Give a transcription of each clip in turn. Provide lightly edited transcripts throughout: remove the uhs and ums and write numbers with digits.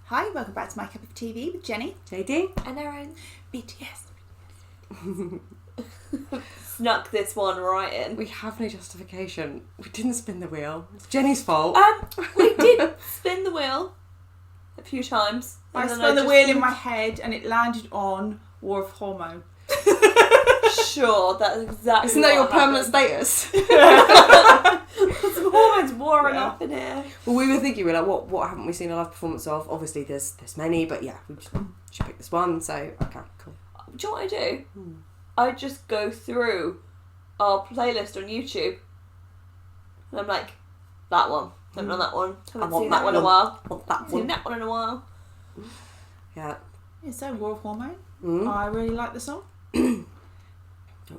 Hi, welcome back to My Cup of TV with Jenny. JD. And Erin. BTS. Snuck this one right in. We have no justification. We didn't spin the wheel. It's Jenny's fault. We did spin the wheel a few times. I spun the wheel in my head and it landed on War of Hormone. Sure, that's exactly. Isn't that your permanent status? Some hormones warring up in here. Well, we were thinking, we're like, what haven't we seen a live performance of? Obviously, there's many, but yeah, we should pick this one. So okay, cool. Do you know what I do? I just go through our playlist on YouTube, and I'm like, that one. Haven't done that one. Haven't seen that one in a while. Seen that one in a while. Yeah. Yeah, so War of Hormone. Mm. I really like the song. Don't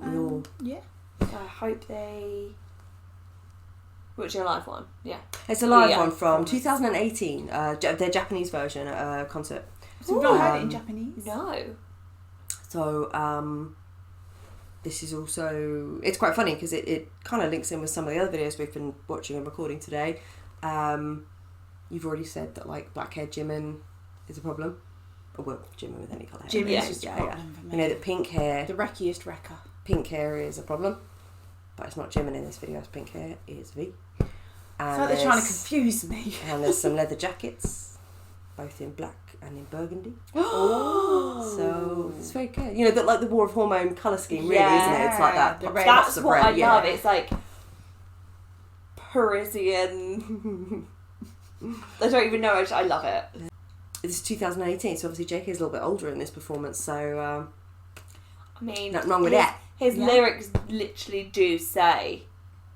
we all? Yeah. I hope they. Which is a live one? Yeah. It's a live one from 2018. Their Japanese version at a concert. So we've not heard it in Japanese. No. So this is also, it's quite funny because it kind of links in with some of the other videos we've been watching and recording today. You've already said that like black hair Jimin is a problem. Or well, Jimin with any colour hair. Jimin is just a problem for me. You know that pink hair. The wreckiest wrecker. Pink hair is a problem. But it's not Jimin in this video, it's pink hair, it's V. And So they're trying to confuse me. And there's some leather jackets, both in black and in burgundy. Oh. So it's very good. You know, that like the War of Hormone colour scheme, really, isn't it? It's like that. The red. That's of what red, I yeah. love. It's like Parisian. I don't even know. I love it. This is 2018, so obviously JK is a little bit older in this performance, so I mean, nothing wrong with that. His lyrics literally do say,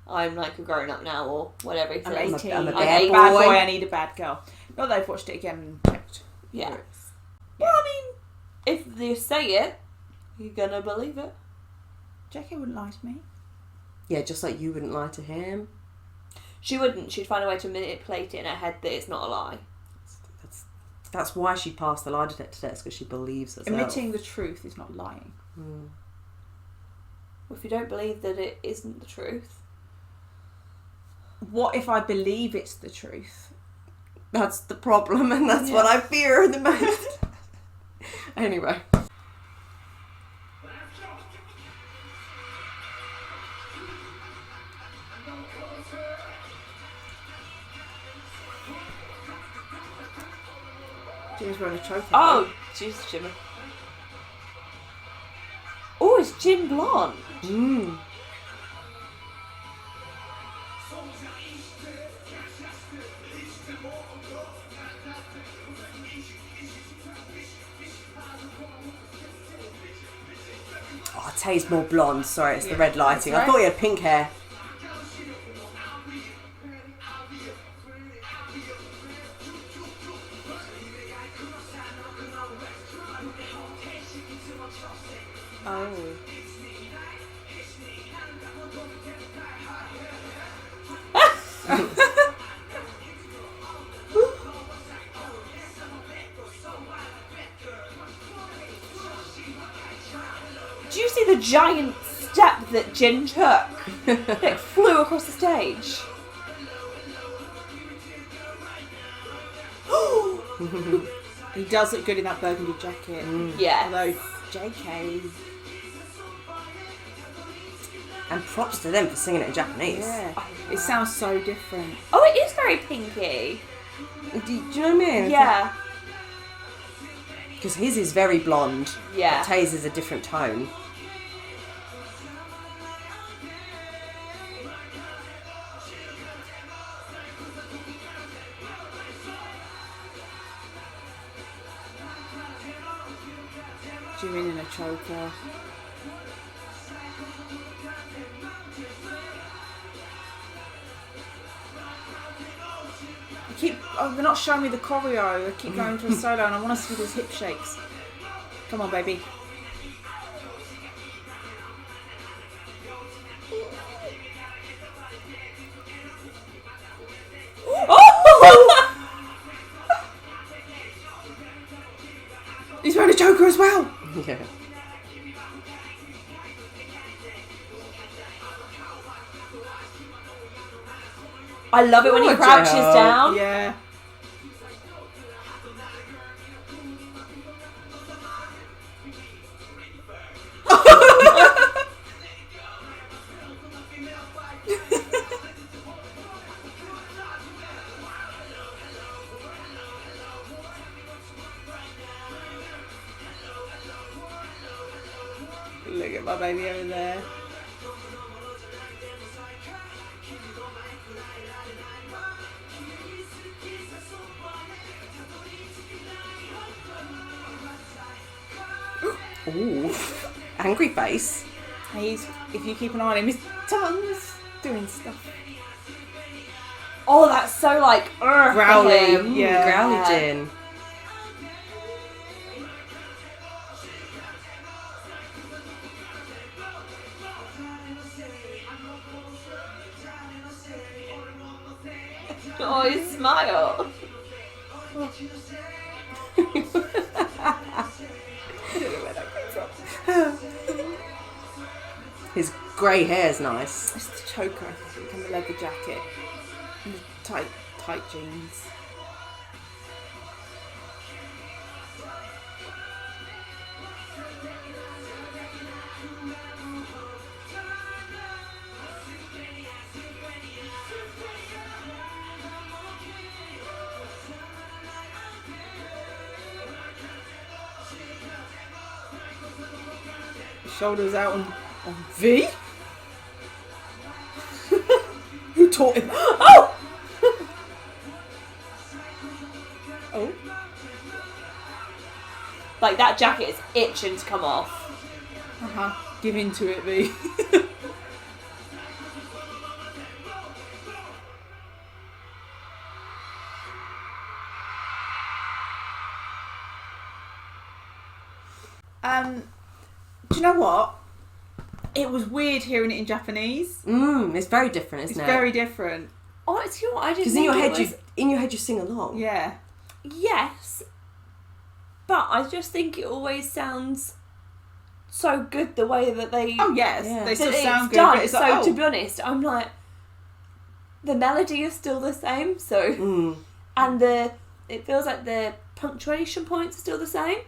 "I'm like a grown up now," or whatever he I'm says. 18. I'm a I'm bad a bad boy. boy. I need a bad girl. Not that I've watched it again and checked. Yeah. lyrics. Well, I mean, if they say it, you're gonna believe it. JK wouldn't lie to me. Yeah, just like you wouldn't lie to him. She wouldn't. She'd find a way to manipulate it in her head that it's not a lie. That's why she passed the lie detector test, because she believes herself. Admitting the truth is not lying. Mm. Well, if you don't believe that it isn't the truth, What if I believe it's the truth? That's the problem, and that's what I fear the most. Anyway. Jimmy's wearing a choker. oh, Jesus, Jimmy. Oh, it's Jim Blonde. Mm. Oh, Tay's more blonde. Sorry, it's the red lighting. that's I thought he had pink hair. Oh. Do you see the giant step that Jin took? It flew across the stage. He does look good in that burgundy jacket. Yeah. Although JK. And props to them for singing it in Japanese. Yeah. It sounds so different. Oh, it is very pinky. Do you know what I mean? Yeah. Because his is very blonde. Yeah. But Tay's is a different tone. Jimin in a choker. They're not showing me the choreo. They keep going to a solo, and I want to see those hip shakes. Come on, baby. He's wearing a choker as well. Yeah. I love it when he Oh, crouches J-Hope. down. Yeah. my baby over there. Ooh, angry face. If you keep an eye on him, his tongue's doing stuff. Oh, that's so like Growly, yeah. Growly Jin. Oh, his smile. His grey hair's nice. It's the choker, I think, and the leather jacket. And the tight jeans. Shoulders out on V? Who taught him? Oh! Oh. Like, that jacket is itching to come off. Give in to it, V. Do you know what? It was weird hearing it in Japanese. It's very different, isn't it? It's very different. Oh, it's you know what I just Because in your head you sing along. Yeah. Yes, but I just think it always sounds so good the way that they. Oh yes, Yeah. they still that sound it's good. done. But it's So like, to be honest, I'm like, the melody is still the same. So and it feels like the punctuation points are still the same,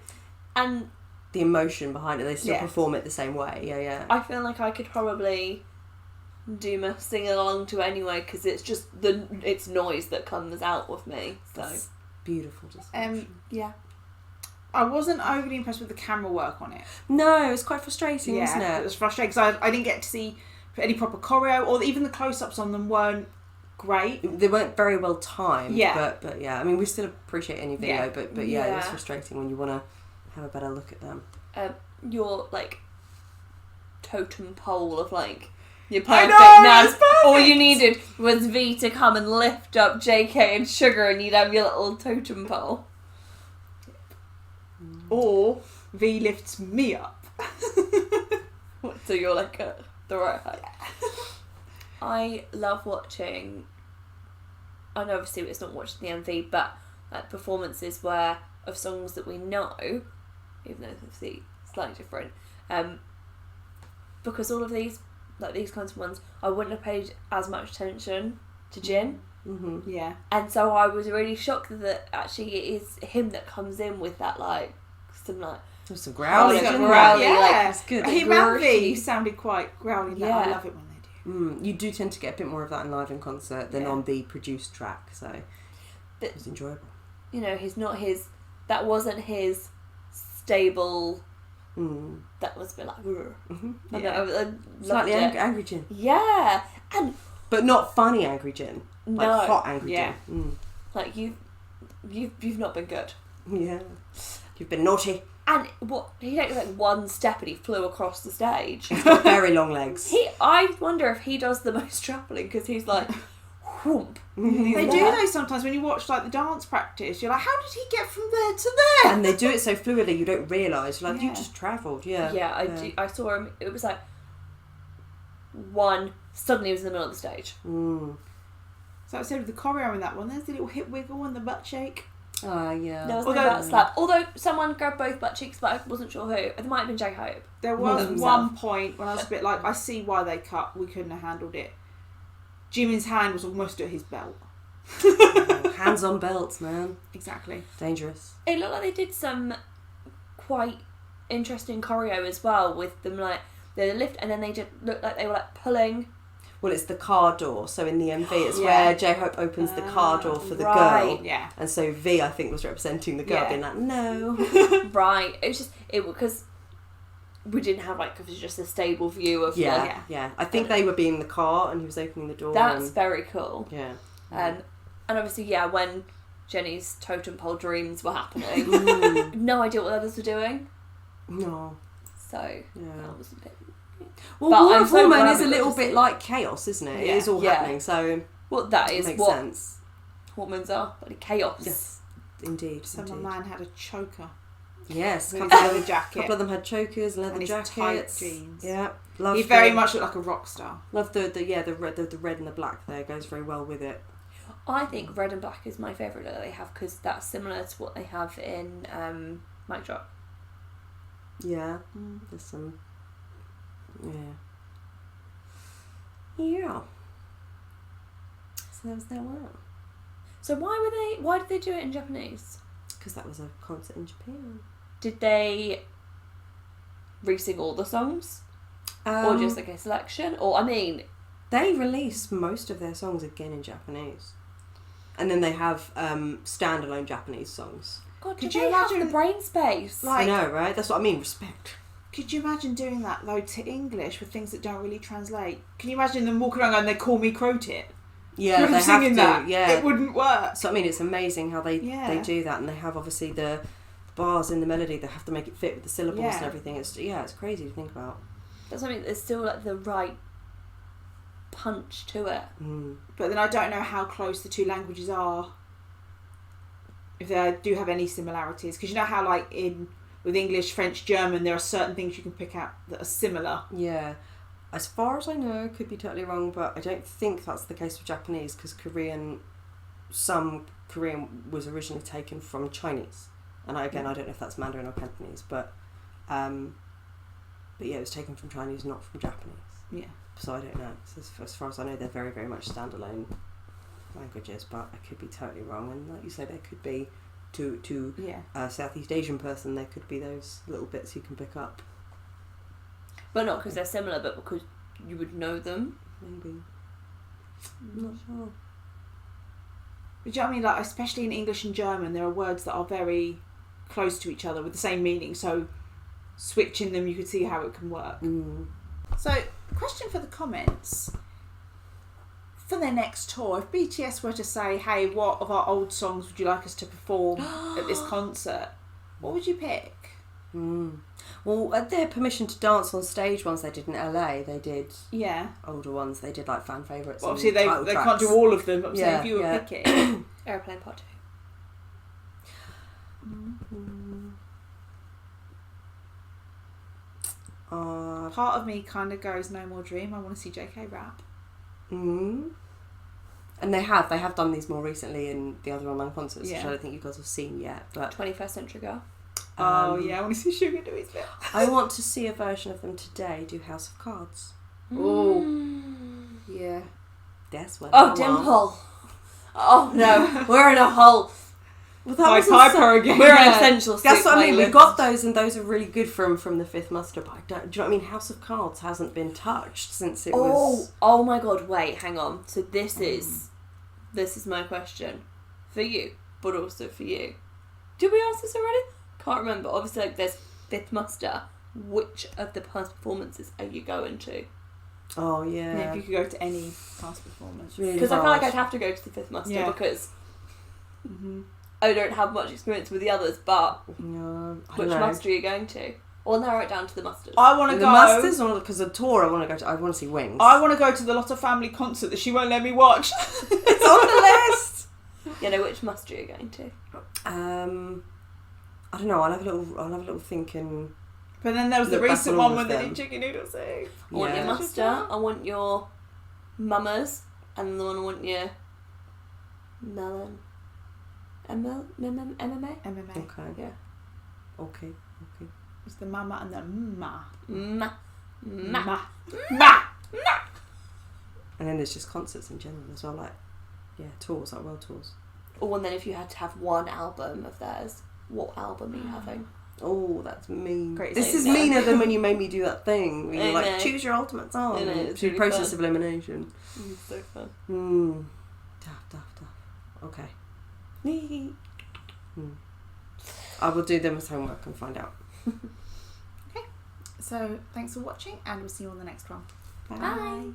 and the emotion behind it, they still Yeah. perform it the same way. Yeah. I feel like I could probably do my sing along to anyway because it's just it's noise that comes out with me. So That's beautiful description. yeah, I wasn't overly impressed with the camera work on it. No, it's quite frustrating, isn't it it? was frustrating because I didn't get to see any proper choreo, or even the close-ups on them weren't great. They weren't very well timed. Yeah. But yeah, I mean, we still appreciate any video, Yeah. but yeah, Yeah. it's frustrating when you want to have a better look at them. your like totem pole of like your I perfect know, man. it's perfect. All you needed was V to come and lift up JK and Sugar, and you'd have your little totem pole. Or V lifts me up. So you're like at the right height. I love watching. I know obviously it's not watching the MV, but like performances where of songs that we know, even though it's obviously slightly different. Because all of these, like these kinds of ones, I wouldn't have paid as much attention to Jin. Mm-hmm. Yeah. And so I was really shocked that actually it is him that comes in with that like some like There's some growling. Oh, isn't growly, there? like, yeah. it's good. Him and V sounded quite growly. Yeah. I Yeah. love it when they do. You do tend to get a bit more of that in live in concert than Yeah. on the produced track, so But- it was enjoyable. you know, that wasn't his stable. That was a bit like, Mm-hmm. I Yeah. loved Slightly it. angry Jin, Yeah, and but not funny angry Jin. Like no, hot angry Yeah. Jin. like you've not been good. Yeah, you've been naughty. And he took like one step and he flew across the stage. He's got very long legs. I wonder if he does the most travelling because he's like, whoomp. They do though sometimes when you watch like the dance practice. You're like, how did he get from there to there? And they do it so fluidly you don't realise. You're like, you Yeah. just travelled, yeah. Yeah, I saw him. It was like suddenly he was in the middle of the stage. So I said with the choreo in that one, there's the little hip wiggle and the butt shake. Yeah. There was Although- no butt slap. Although someone grabbed both butt cheeks, but I wasn't sure who. It might have been J Hope. There was Himself. one point when I was a bit like, I see why they cut. We couldn't have handled it. Jimin's hand was almost at his belt. Hands on belts, man. Exactly. Dangerous. It looked like they did some quite interesting choreo as well with them like the lift, and then they did look like they were like pulling. Well, it's the car door. So in the MV, it's Yeah. where J-Hope opens the car door for the right. girl. Yeah. And so V, I think, was representing the girl Yeah. being like, no. Right. It was just because we didn't have like, it was just a stable view of yeah. I think they would be in the car and he was opening the door. That's very cool. Yeah. And obviously, when Jenny's totem pole dreams were happening, no idea what the others were doing. No. So that was a bit. Well, War of Hormone is a little bit like chaos, isn't it? Yeah. It is all happening, so that is makes what sense. Hormones are, like chaos. Yes, indeed. So my man had a choker. Yes, with a leather jacket. A couple of them had chokers, leather and jackets, tight jeans. Yeah, he very much looked like a rock star. Love the red and the black there goes very well with it. I think red and black is my favourite that they have because that's similar to what they have in Mic Drop. Yeah, there's some. Yeah. So that was their one. So why did they do it in Japanese? Because that was a concert in Japan. Did they re-sing all the songs? Or just like a selection? Or, I mean... They release most of their songs again in Japanese. And then they have standalone Japanese songs. God, could you imagine the brain space? I know, right? That's what I mean, respect. Could you imagine doing that, though, to English with things that don't really translate? Can you imagine them walking around and they call me quote it? Yeah, they have to. That. Yeah, it wouldn't work. So I mean, it's amazing how they do that, and they have obviously the bars in the melody. They have to make it fit with the syllables and everything. It's crazy to think about. That's something there's still like the right punch to it. But then I don't know how close the two languages are. If they do have any similarities, because you know how like with English, French, German, there are certain things you can pick out that are similar. Yeah. As far as I know, could be totally wrong, but I don't think that's the case with Japanese, because some Korean was originally taken from Chinese. And I don't know if that's Mandarin or Cantonese, but yeah, it was taken from Chinese, not from Japanese. Yeah. So I don't know. So as far as I know, they're very, very much standalone languages, but I could be totally wrong. And like you say, there could be, to a Southeast Asian person, there could be those little bits you can pick up. But not because they're similar, but because you would know them. Maybe. I'm not sure. But do you know what I mean? Like, especially in English and German, there are words that are very close to each other with the same meaning. So switching them, you could see how it can work. So, question for the comments. For their next tour, if BTS were to say, hey, what of our old songs would you like us to perform at this concert? What would you pick? Well, at their permission to dance on stage ones they did in LA, they did older ones. They did like fan favourites. Well, obviously, they can't do all of them. But if you were picking Airplane Part 2. Part of me kind of goes No More Dream. I want to see JK rap. And they have done these more recently in the other online concerts, which I don't think you guys have seen yet. But 21st Century Girl. I want to see Sugar do his bit. I want to see a version of them today do House of Cards. Oh, yeah. That's what. Oh, Dimple. Oh no, we're in a hole. Well, that was again. We're an essential. That's what I mean. We got those, and those are really good from the Fifth Muster. But do you know what I mean? House of Cards hasn't been touched since it was. Oh my God! Wait, hang on. So this is my question for you, but also for you. Did we ask this already? Can't remember. Obviously, like there's Fifth Muster. Which of the past performances are you going to? Oh yeah. If you could go to any past performance, because I feel like I'd have to go to the Fifth Muster because I don't have much experience with the others. But which muster are you going to? Or narrow it down to the musters. I want to go. The musters, or because the tour, I want to go to. I want to see Wings. I want to go to the Lotta Family concert that she won't let me watch. It's on the list. You know which muster you're going to? I don't know. I'll have a little thinking. But then there was the recent one when they did chicken noodle soup. I want your muster. I want your mamas, and the one I want your melon. MMA. MMA. Okay. Yeah. Okay. It's the mama and the ma. And then there's just concerts in general as well, like tours, like world tours. Or and then if you had to have one album of theirs, what album are you having? Oh, that's mean. Crazy. This is meaner than when you made me do that thing where you're like, choose your ultimate song. It's really process fun. of elimination. It's so fun. Tough. Okay. I will do them as homework and find out. Okay. So thanks for watching, and we'll see you on the next one. Bye.